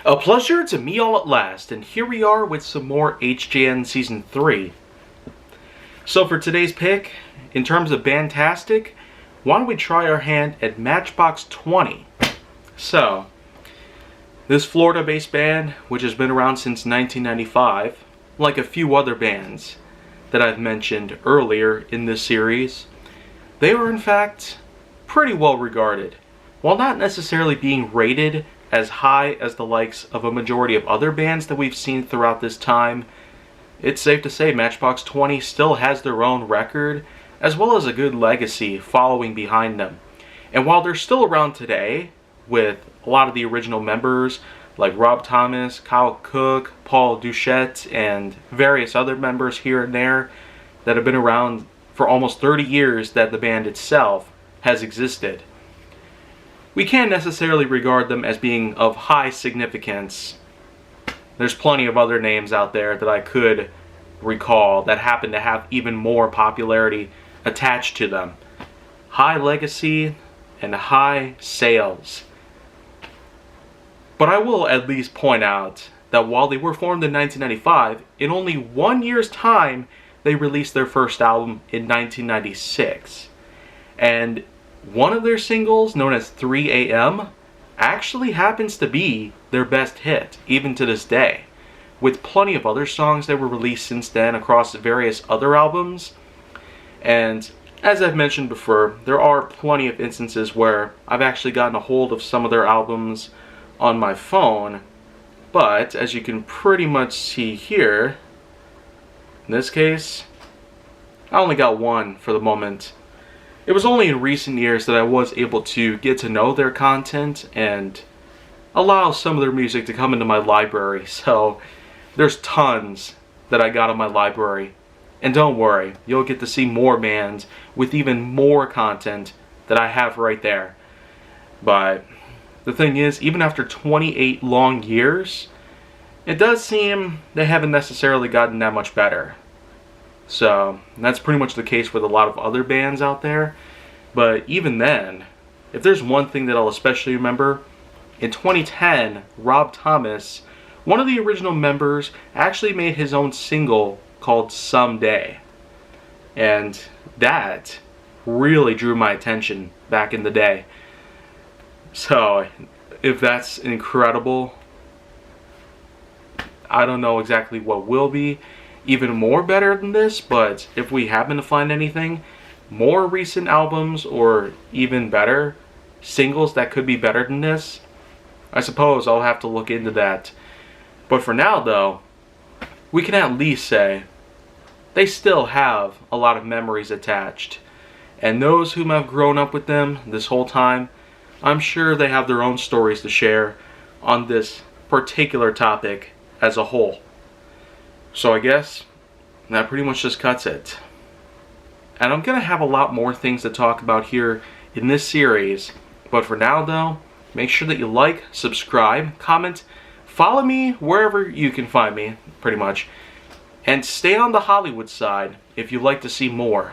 A pleasure to meet all at last, and here we are with some more HJN Season 3. So for today's pick, in terms of Bandtastic, why don't we try our hand at Matchbox 20. So, this Florida-based band, which has been around since 1995, like a few other bands that I've mentioned earlier in this series, they were in fact pretty well regarded. While not necessarily being rated as high as the likes of a majority of other bands that we've seen throughout this time, it's safe to say Matchbox 20 still has their own record, as well as a good legacy following behind them. And while they're still around today, with a lot of the original members like Rob Thomas, Kyle Cook, Paul Duchette, and various other members here and there that have been around for almost 30 years that the band itself has existed, we can't necessarily regard them as being of high significance. There's plenty of other names out there that I could recall that happen to have even more popularity attached to them. High legacy and high sales. But I will at least point out that while they were formed in 1995, in only 1 year's time, they released their first album in 1996. And one of their singles, known as 3 AM, actually happens to be their best hit, even to this day, with plenty of other songs that were released since then across various other albums. And as I've mentioned before, there are plenty of instances where I've actually gotten a hold of some of their albums on my phone, but as you can pretty much see here, in this case, I only got one for the moment. It was only in recent years that I was able to get to know their content and allow some of their music to come into my library. So there's tons that I got in my library. And don't worry, you'll get to see more bands with even more content that I have right there. But the thing is, even after 28 long years, it does seem they haven't necessarily gotten that much better. So that's pretty much the case with a lot of other bands out there. But even then, if there's one thing that I'll especially remember, in 2010, Rob Thomas, one of the original members, actually made his own single called Someday. And that really drew my attention back in the day. So if that's incredible, I don't know exactly what will be even more better than this, but if we happen to find anything, more recent albums or even better singles that could be better than this, I suppose I'll have to look into that. But for now though, we can at least say they still have a lot of memories attached. And those whom have grown up with them this whole time, I'm sure they have their own stories to share on this particular topic as a whole. So I guess that pretty much just cuts it. And I'm going to have a lot more things to talk about here in this series. But for now though, make sure that you like, subscribe, comment, follow me wherever you can find me, pretty much. And stay on the Hollywood side if you'd like to see more.